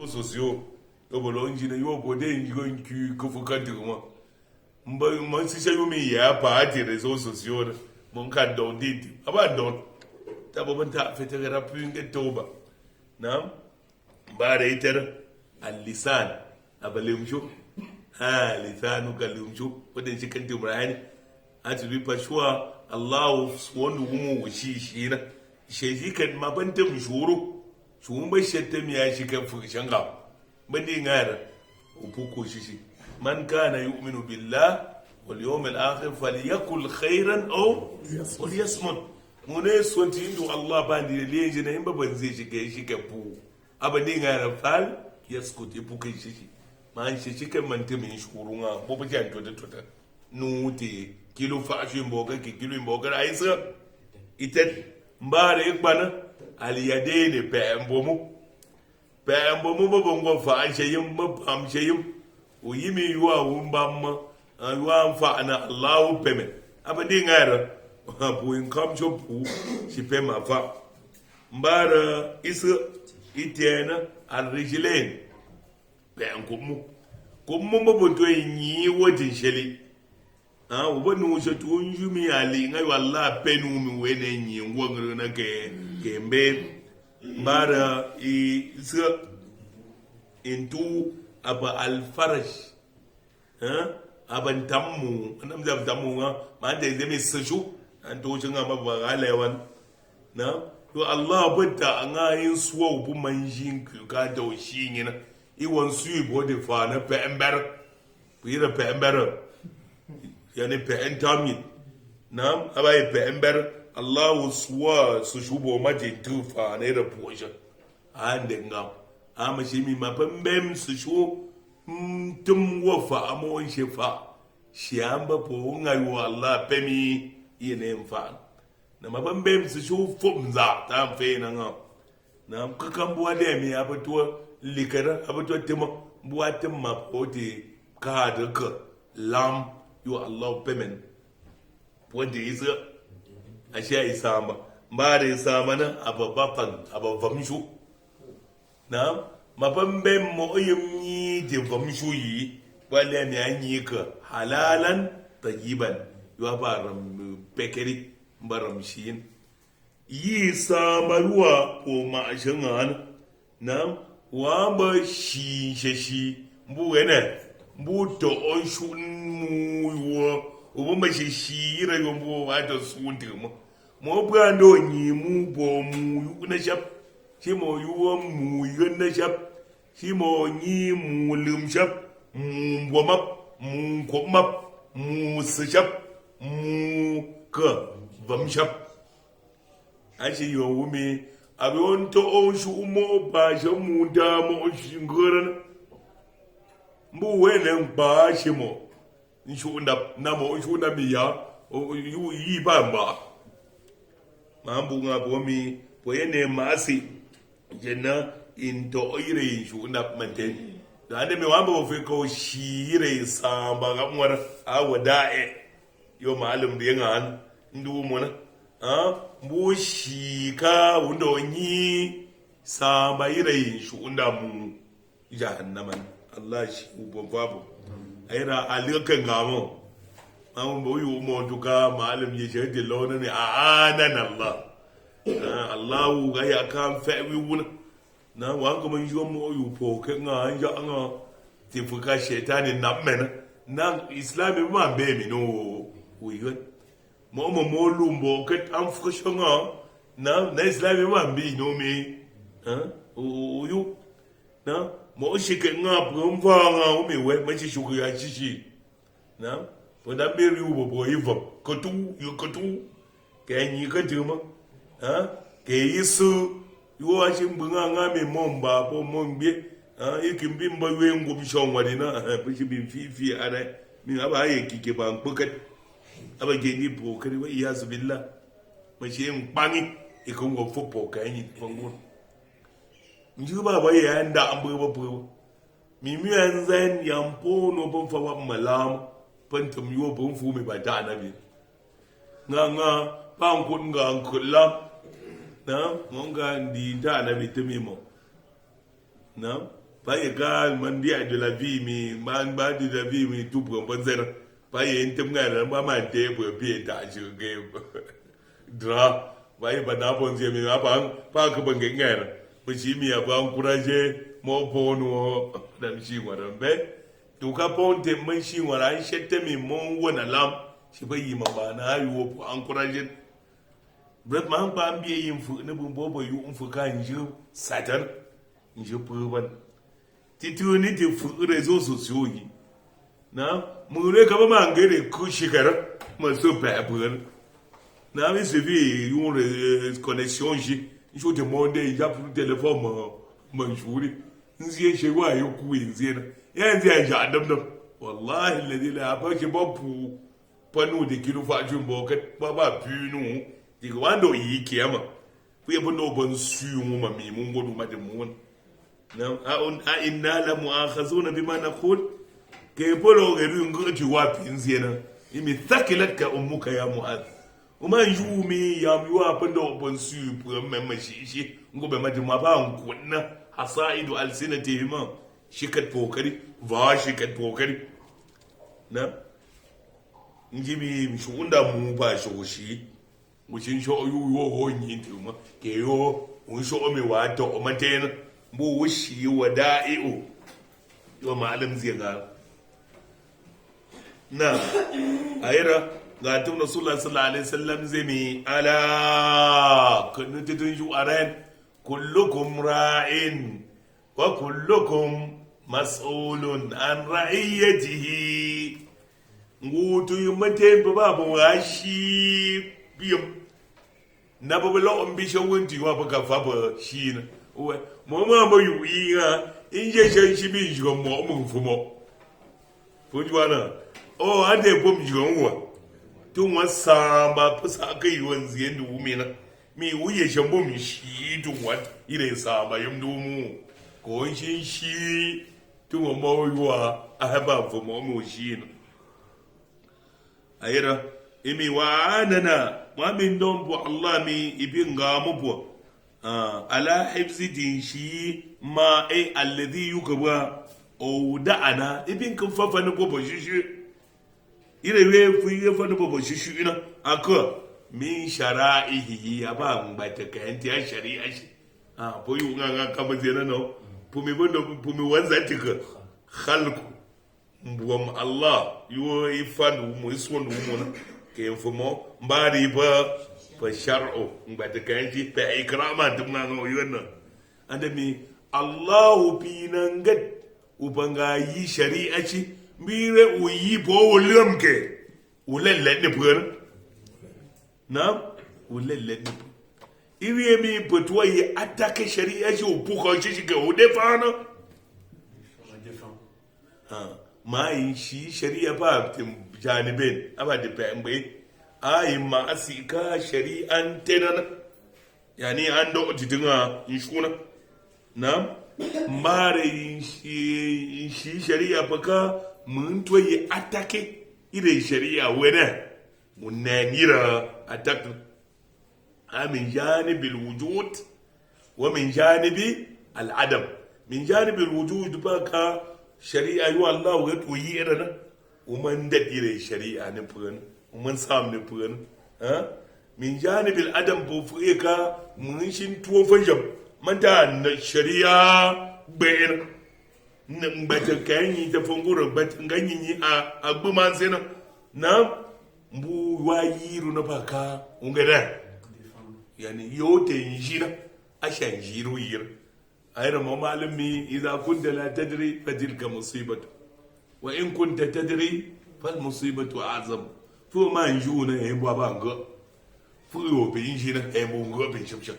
sociaux yo bolo njina yo bode ngigo nki kufukanti kuma man si shayu mi ya pa ati réseaux sociaux mon kan don dit aba don ta baban ta fete gara pinga toba nam bare itar al-lisan abalimshu ha lisanu kalimshu wadin shi kan timrani ati bi pashwa Allah wanda gumu shi na shi kan mabanta mshuru shun ba shatta miya shi kan fushan ga bandi ngara upuko shi man kana yu'minu billah wal yawmil akhir falyakul khairan aw yasmut mune sonti indu Allah bandi leje na imba ban zai shiga shi kan fu abandi ngara fal yaskut ipuko shi man shi kan manta min shuru nga bo ba jan to ta nuti kilo fashi mboga ki kilo mboga aisa itet mbare ikbana aliyadene pembomu babongo fa anshayim babamshayim uyimi yuwa wumbamma yuwa mfana Allahu peme abadi ngara bu income chopu si pema fa mbara isa itena alrijlain penkumu kummu babonto yi wodin sheli ubonu so tunjumi ali ngai walla penu mi wene nyi ngwangro na ke mbe bara isa intu aba alfaraj aban tammu anam zab tammu ma da zai sashu an to cin ma ba galewan na to Allah bada anga yin suwa bu manjin ka da shi ngina I won su bo de fa na pe ember pira pe ember yani pe entami nam abai pe ember Allah suwa su shubo maje tufa ne da poja ande ngam ama shi mi mapembem su shu tum wofa amon shefa shi amba po ngai wa Allah pemi yene mfa na mapembem su shu fumza ta fe na ngam na kakan buwa da mi abato likara abato tema buwa tema poti ka da ka lam yo Allah pemen wanda isa ashe isama ba da isama na ababafan abavamshu na mabamben mo yimni de vamshu yi wala ne anyi ka halalan tayiban yo ba ram pekeri baram shin yi samaruwa ko ma'ashin an na wa ba shi mbu wene mbu to on shun mu yo o ba shi ra yo mbu wa to sunti mo brando nyi mu bo mu na shap shi mo yo mu yo na shap shi mo nyi mu lum shap mu bo map mu ko map mu su shap mu ka bam shap ashi yo wumi abi on to on shu mo ba sha mu da mo shingoran mbu wene ba shi mo shu na mo shu na mi ya yu yi ba ma mambu nga bo mi bo yene masi jenna into ire shu na mante da ande me wamba fe ko shire samba ga mwara awadae yo malum de ngan ndu mo na mbu shika undo nyi samba ire shu unda mu jahannama Allah shi ubo babu aira alikan gamo an bo yu mo duka malam ye je de lona ne anan Allah Allah ga ya kan fa wi wuna na wa ga man yo mo yu po ke nga ya nga ti fuka shaytanin na mena na islami ma be mi no wi yo mo lumbo ke an fuka shanga na islami ma bi no me o yu na mo shi ke nga pumva nga o me we ma shi shuku ya shi na o da be ri u bo ivo ko tu ke nyi ka duma ke yisu yo a shi mbunga nga me momba po mombe ikimbi mba we ngum shongwa dina bi shi bin fi ara min aba ye kike ban bukat aba ge ni bo kare wa iyaz billah ma shi mpangi ikongo fopo ka nyi kongo njuba ba ya nda ambo bo mimi anzan yampo no bon fa wa malam pantum yo bon fu me ba da nabi nga pan kun nga kula na monga ndi da nabi tumi mo na pas égal man dia de la vie mi man ba de la vie mi tout pour bon zera pas yin tem ngara ba man te pour bien ta je ge dra ba ba na bon je mi ba pa ka ban ngara mu shi mi ba encourager mo bono da mi shi wara be to ka ponte man shi wara shette mi mon wona lam shi ba yi ma ba na yi wo encourager bret man ba mbiye yin fu ne bu bobo yu fu kan je satan je pour tituni ti réseaux sociaux yi na mure ka ba mangere ku shikara ma so pa bur na mi suivi une connexion ji je demande ya pour téléphone ma juri nzie she wa yo ku nzie na ya nzie ja dam dam wallahi alladhi la ba ke ba pu panu de kilo fa ju mo ka ba pu nu di ko ando yi kiyama ku ye bono bon su mu ma mi mu ngodu ma de mu a inna la mu'akhazuna bima naqul ke polo geru ngoti wapi nziena imi thakilatka ummuka ya mu'adh uma yumi ya miwa pando bon su pour même shi ngobe madi ma ba nkunna hasaidu alsinatihim shikat pokari va shikat pokari na ngibi mshunda mu ba shoshi mushin sho yu yo ho nyintuma ke yo unsho me wa to matena bu wushi wada'i'u yo malam zai ga na ayira ga tun rasulullah sallallahu alaihi wasallam zai mi ala kunu tudun ju aran kullukum ra'in wa kullukum mas'ulun an ra'iyatihi ngutu yumate babu washi biyum na babu lo ambition wunti wa baka faba shi na mo ma yu yi inje shan shi bi jigo mo mu fumo fujwana o ade bom jigo wa tun wasa ba fusa kai wanzi yanda umena mi wuye shan bom shi tun wat ire sa ba yum dumu ko shi tun mo yuwa ahaba fumo mu shi na ayira imi wa anana ma min don bu Allah mi ibin ga mu bu ala hifzi din shi ma ai alladhi yukaba o da'ana ibin kan fafa ne bobo shishi ire we fu ye fa ne bobo shishi ina aka min shara'ihi ya ba mun ba ta kan ta shari'a shi po yu nga ka ba zena no pumi bondo pumi wanza tika khalqu mbum Allah yo ifan mu iswon mu na ke fumo mbari ba fa shar'u ngba kan ji fa ikrama dumna no yonna andami Allahu pinangat ubanga yi shari'a ci mire uyi bo wolumke ulelle ne pur na ulelle ne iriye mi potwa yi attaque shari'a ci upuko ci ke o defana ma yi shi shari'a ba tim janibin aba de pembe ai ma asika shari'an tenan yani ando tidinga inshuna na mare shi shari'a baka mun to yi atake ire shari'a wena munanira atak min janibil wujud wa min janibi al adam min janibil wujud baka shari'a yu Allah wa to yi irana umman da ire shari'a ne furan umman sam ne furan min janibil adam bu fuka mun shin tuwo fajam manta na shari'a bayar bata kanyi ta fungura bata ganyi a gbuman sena na mbu wayiru na baka ungada yani yote njira ashan jiru yir ayra malami idza kunta la tadri fatilka musibatu wa in kunta tadri fal musibatu azam fu ma njuna e baba nga fu yo be njina e mo nga be shimshin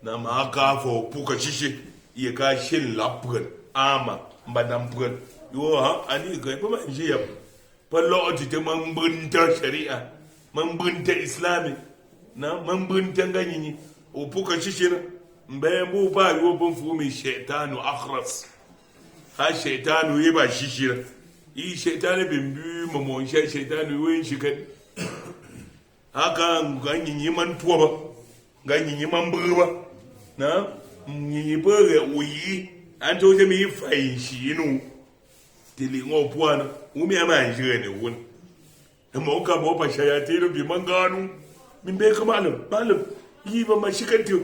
na ma ka fo puka chishi ye ka shin lapun ama mbadam pun yo ha ani ga ba nji ya pallo oti te man bunta shari'a man bunta islami na man bunta ganyi o puka chishi na mbe bu ba yo bun fu mi shaytanu akhras ha shaytanu ye ba shishi yi shaytanu bin bi mo shaytanu wen shi kan haka ganyi man tuwa ba ganyi man burba na nyi bere uyi an to je mi fayin shi inu tili ngo puana umi ama njene won amma ka bo ba shayatin bi manganu min be kamalu malu yi ba ma shikantu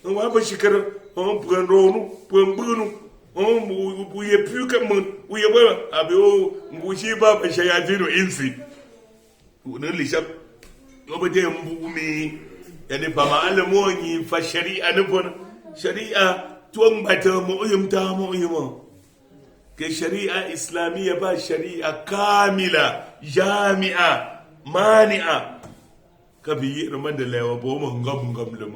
wa ba shikara on pren ronu pren bunu on bu ye plus que mon u ye ba abi o ngushi ba ba shayatin insi ne lishab yo ba de mbumi yani ba ma alamo ni fa shari'a ne bon shari'a tuwan bata mu uyumta mu uyuma ke shari'a islamiyya ba shari'a kamila jami'a mani'a ka bi raman da lewa bo mu ngam lum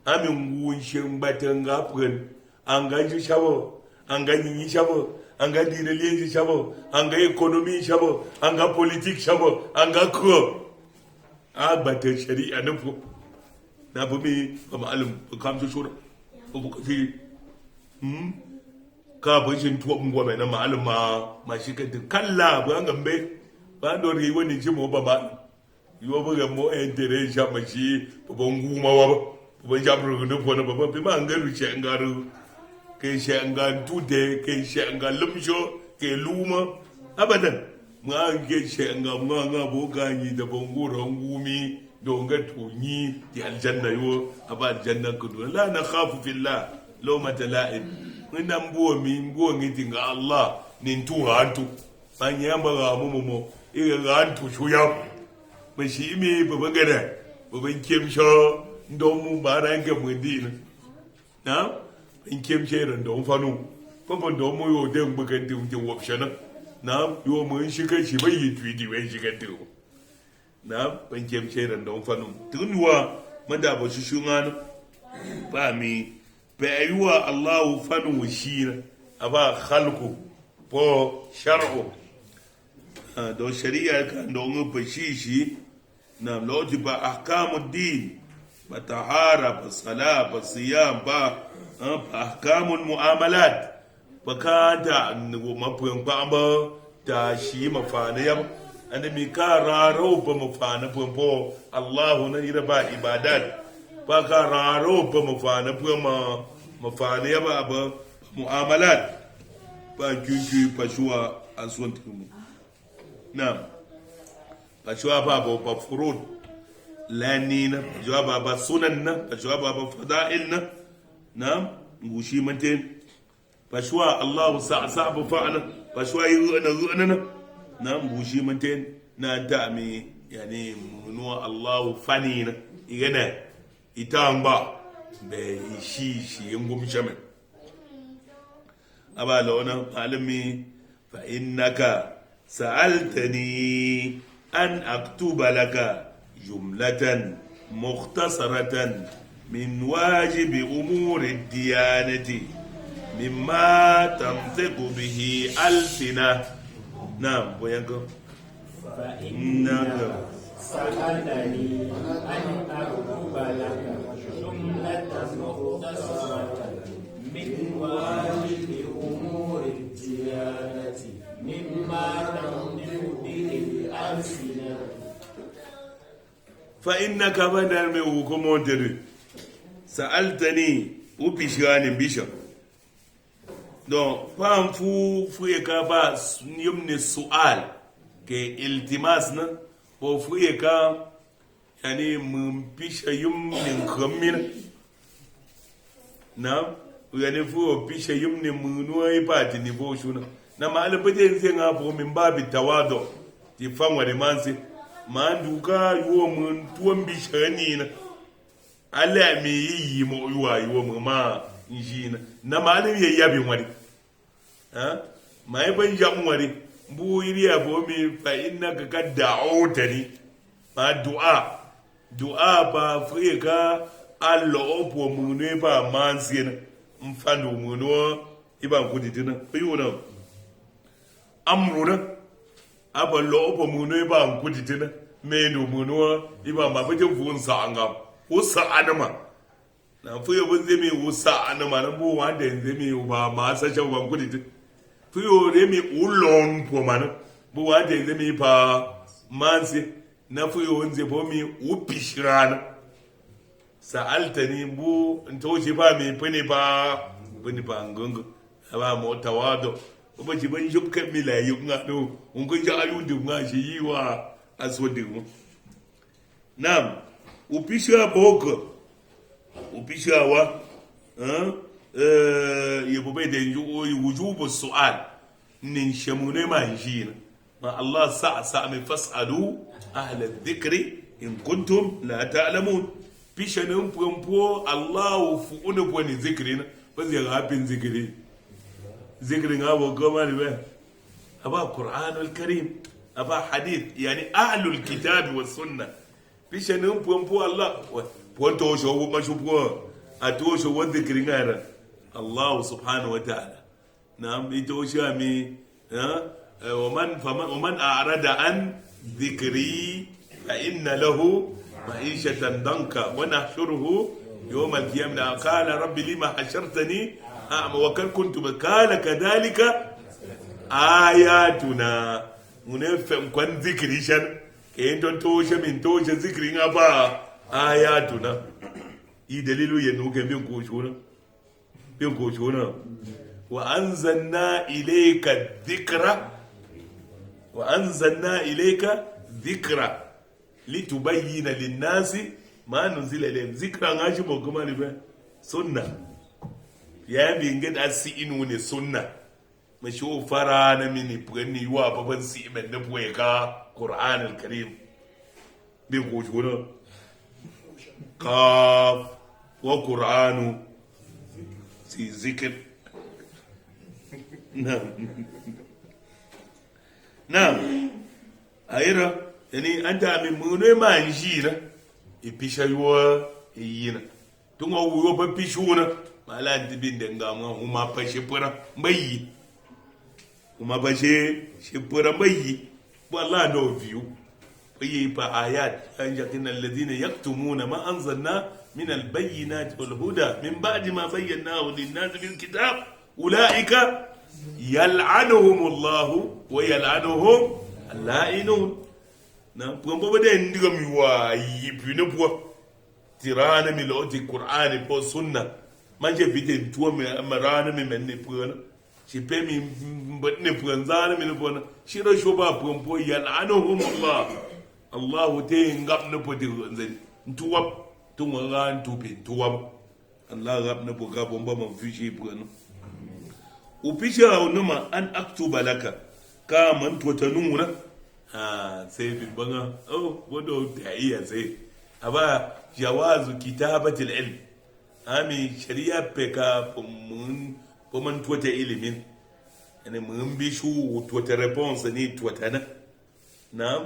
amin wunshin batan gafrin an ga ji shabo an ga yin shabo an ga dinaliyin shabo an ga economy shabo an ga politics shabo an ga ko a batan shari'a nufu na bu mi ba ma'alum kam su shura ko ka fi ka bashin tuwa ngwa na ma'alum ma shi ka kalla ba ngambe ba do ri woni ji mo ba ba yo ba ga mo entere sha ma shi ba nguma wa ba jabru no ko no ba bi ma ngaru che ngaru ke she ngan tude ke she ngan lumsho ke luma abadan ma ke she ngan nga bo gani da bonguro ngumi do nga tunyi di aljanna yo aba aljanna ko la na khafu fillah law matala'in ngina mbuo ngiti nga Allah ni ntu hantu banyamba ga mumo iga gantu shuya mashi mi baba gada baba kemsho ndomu barange mwindina na kemshe ndo fanu papa ndomu yo de mbakandi unje wopshana na yo mun shiga shi bai yi twidi bai shiga to na kemshe ndo fanu tunwa manda ba shi shungana ba mi bayuwa Allah fanu shira aba khalqu po shar'u do shari'a kan do ngo shi na lodi ba ahkamud din ba tahara ba sala ba siyam ba ahkamul muamalat ba ka da ngo mapun ba ta shi mafana ya annabi ka raro ba mafana po Allah na ira ba ibadat ba ka raro ba mafana po mafana ya ba muamalat ba kinki pashuwa aswan tumu نعم فجواب بابا فروض لانينا فجواب بابا سنننا فجواب بابا فضائلنا نعم وشي منتين فشوا الله صعب فعلا فشوا يغنى نعم وشي منتين نادامي يعني منو الله فنينا يغنى يتامبا بيشي ينقوم شمل أبا لونا معلمي فإنك سألتني أن أكتب لك جملة مختصرة من واجب أمور الديانة مما تنطق به ألسنة نعم وينكم فإنك سألتني أن أكتب لك جملة مختصرة من واجب أمور الديانة مما تنطق به الألسنة فإنك بدل من حكومة سألتني وبيشاني بيشا donc fam fu ka ba yumni su'al ke iltimas na ko fu ka yani mun pisha yumni khamina na yani fu pisha yumni munu ai pati ni bo shuna na malabade nse nga bo min babi tawado ti fangwa de mansi manduka yo mun tuwan bishani na ala mi yi mo yuwa yo mu ma njina na malin ya yabi wani ha mai ban jam wani bu iriya bo mi fa innaka kad da'utani ma du'a ba frika allo opo mu ne ba mansi na mfando mu no iban kuditina yuna amruna aba lo opo mu no iban kuditina me do mu no iban ba bete fun sa anga usa anama na fuyo bun zemi usa anama na bu wanda zemi ba ma sa sha ban kuditina fuyo remi ulon po mana bu wanda zemi pa mansi na fuyo nze bo mi upishirana sa'altani bu ntoji ba mi fune ba bani bangungu aba mo tawado ba ji ban yub kan mila yub ngado ungo ja ayu de ngashi yiwa asodi mu nam upisha boko upisha wa yabo bai da wujubu su'al nin shamune manjina ma Allah sa mai fasalu ahla dhikri in kuntum la ta'lamun pishanin pompo Allah fu una boni zikrin ba zai hafin zikrin abo goma ne aba Qur'anul Karim aba hadith yani ahlul kitab was sunnah pishanin pompo Allah ponto sho mashu po ato sho wa zikrin ara Allah subhanahu wa ta'ala نعم يتوشامي ومن أعرض عن ذكري فإن له معيشة ضنكا ونحشره يوم القيامة قال رب لما حشرتني أعمى وقد كنت قال كذلك آياتنا منفهم كن ذكري شن كأنتم توشا من توشا ذكري أبا آياتنا يدليل ينوك بينكوشونا وأنزلنا إليك الذكر لتبين للناس ما نزل إليهم ذكر غاشي بوكما لبا سنة يا بينجد أسئنوني سنة مشو فرانا مني بغني يوا بابن سيمن نبويكا قرآن الكريم بيقوشونا قاف وقرآن سي ذكر نعم أيرا يعني أنت من منو ما يجينا يبيشوا يينا تونغ أو يبيشونا ما لا تبين دعما هما بشيبورا ماي هما بشيبورا ماي والله نو فيو فيبا آيات أنجتنا الذين يكتمون ما أنزلنا من البينات والهدى من بعد ما بيناه للناس بالكتاب أولئك يلعنهم الله ويلعنهم اللائنون na pumbo bade ndiga mi wa yipi ne po tirana mi loti qur'ani po sunna manje vite tuwa mi amarana mi menne pona shi pe mi mbne pona mi ne pona shi ro shoba pumbo yal'anuhum Allah te ngap ne po de nzen tuwa tunwa ran tupe tuwa Allah ngap ne po ga bomba man fishi pona upisha unuma an aktuba laka ka man to tanuna sai bin banga wanda ta iya sai aba jawazu kitabatil ilm ami shari'a peka mun to ta ilimin ne mun bi shu to ta response ni to ta na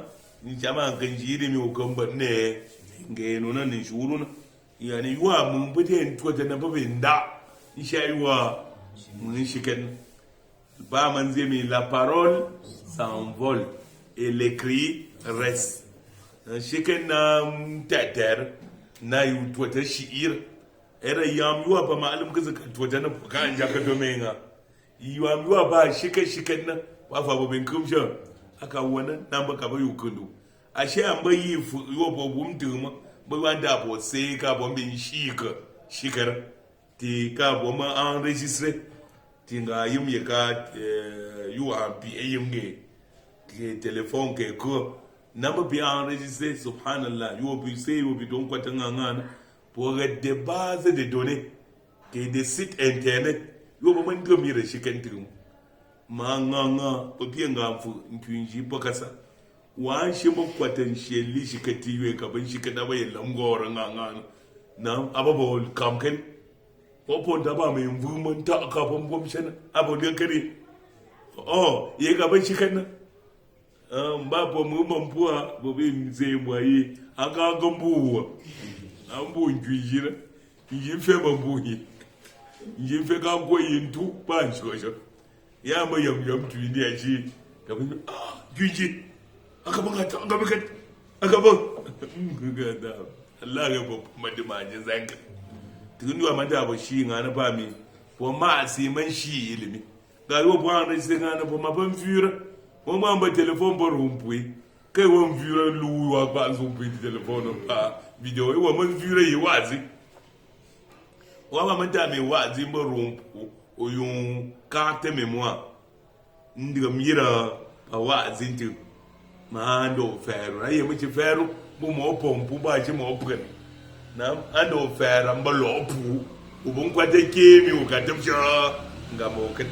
ni jama ganji ilimi ko ban ne nge nuna ni shuru na yani yuwa mun bi to ta na babin da insha Allah mun shiken ba man zai mi la parole s'envole et l'écrit reste. Chicken tater na yu twata shiir era yam yuwa ba ma'alum kaza twata na ka an jaka domenga yam yuwa ba shiken na ba fa ba bin kumsha aka wannan nan ba ka ba yukundu ashe an ba yi yo bo bum duma ba wanda bo sai ka bo bin shikar ti ka bo ma enregistrer ti nga yum ye ka yuwa bi yimge ke téléphone ke ko namba bi enregistré subhanallah yo bi se yo bi don kwata ngana pour des bases de données que des sites internet yo ba man gami da shi kan tirin ma nganga ba bi ngamfu ntunji bakasa wa shi mu kwatan sheli shi ka tiwe ka ban shi ka da bai langora ngana na ababa kamken ko ponta ba mai mvuman ta ka bom bom shana abo de kare ye ka ban shi kan mbapo mumampuwa bobe mzembwa yi anga gambuwa ambu njwijira njimfe mambuyi njimfe kanko yintu panshosho yamba yam twindi achi kabunyo njwiji akabanga ngada Allah ga bob madimaje zanga tunwa manda bo shi ngana ba mi bo ma si man shi ilimi ga yo bo an sai ngana bo ma ban fura on m'a un téléphone pour rompouer. Quand on vire l'ou, on va pas rompouer le téléphone, pas vidéo. On m'a viré, wa ba manta me wa'azi ba rumpu o yun ka te me moi ndiga mira ba wa'azin ti ma ando feru ayi mu ci feru bu mo pompu ba ci mo pren na ando feru ba lo pu u bun kwate ke mi u ka tabsha nga mo kat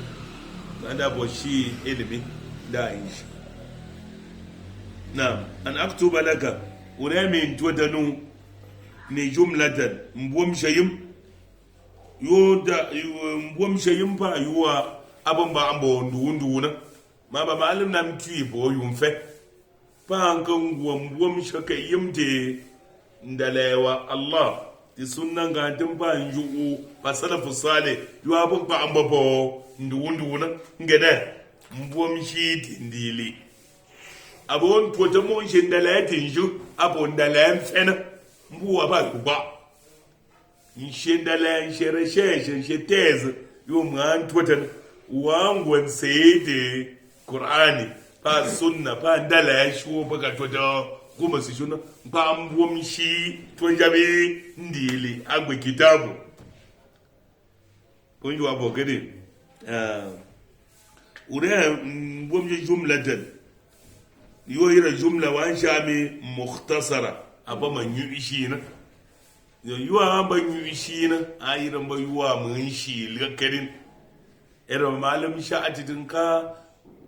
anda bo shi ilimi da yin shi na an aktuba laka unami tudanu ni jumlatan mbum shayim yoda mbum shayim fa yuwa abun ba ambo ndu na ma ba malim nam tui bo yum fe pa kan gwam shaka yimte ndalewa Allah ti sunnan ga tin ba yu fa salafu salih yu abun ba ambo bo ndu na ngede mbum shi tindili abon to mo shi ndalatin ju abon dalam fena mbuwa ba kuba nshindala nsheresheshe nsheteze yo mwantu watan wangwan sayede Qur'ani pa sunna pa ndala ya shuo baka tota kuma si shuna pa mbwomshi tonjabe ndili agwe kitabu ponjo abogede ure mbwomshi jumlatan yo ira jumla wa shami mukhtasara aba man yushi na yuwa ban yushi na ayiran ba yuwa mun shi lakarin era malam sha'atin ka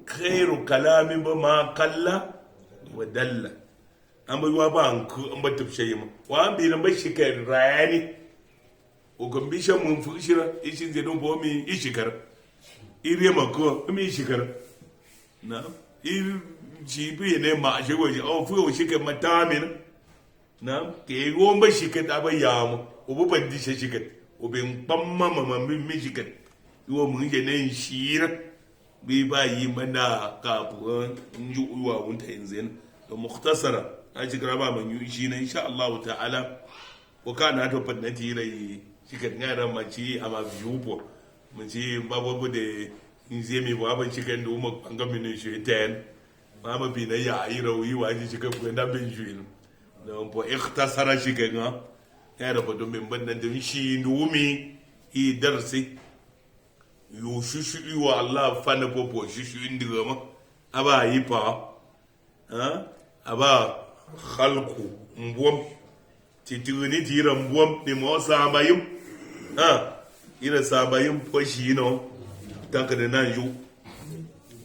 khairu kalamin ba ma kalla wa dalla an ba yuwa ba an ba tafshayi ma wa an bi nan ba shi kai rayani o kan bi shan mun fushira ishin zai don bo mi ishikar ire mako mi ishikar na ir jibi ne ma shi go o fu o shi kai matamin na ke gomba shikat aba yamu obo bandi shikat obin pamma mama mi shikat yo mun je ne shira bi ba yi mana ka bu nju uwa wunta yanzu da mukhtasara aji graba man yu shi ne insha Allah ta'ala ko kana to fadnati rai shikat ngara ma ci ama yubo mun ci babu de inze mi ba shikat do mu banga min shi ten mama bi na ya yi rawi wa ji shikat ko da bin juin don po ikhtasara shi ganga ya rabu don min bannan da shi ndumi i darsi yu shushu wa Allah fana popo shushu indiga ma aba yi fa aba khalqu mbom tituni tira mbom ni mo sabayim ira sabayim po shi no takada nan yu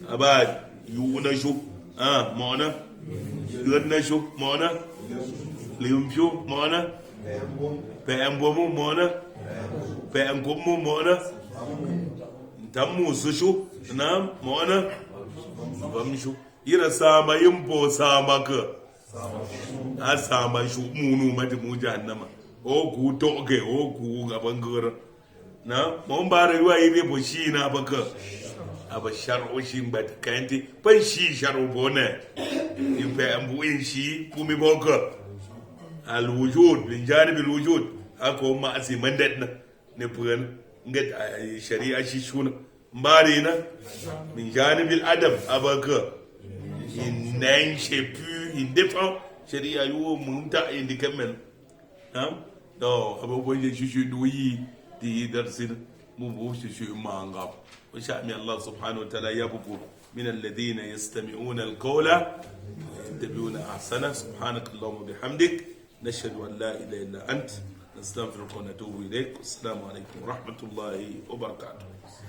aba yu na shu mona yu na shu mona limpio mona pembomu mona pembomu mona tamu sushu na mona bamshu ira sama yimbo sama ka asama shu munu mati mu jahannama o ku toge o ku gaban gara na mon bare wa ire bo shi na baka aba shar'o shi bat kanti ban shi shar'o bona in pembu in shi kumi boka الوجود من جانب الوجود اكو ما اسي مندتنا نبغن نجد شريعه شي شونه مبارينا من جانب الادب اباك ان شي بو ان ديفون شريعه يو مونتا اندي كمل دو ابو بوجي شي دوي دي درسنا مو بو شي مانغا وشامي الله سبحانه وتعالى يبقوا من الذين يستمعون القول يتبعون احسنه سبحانك اللهم وبحمدك نشهد أن لا إله إلا أنت نستغفرك ونتوب إليك والسلام عليكم ورحمة الله وبركاته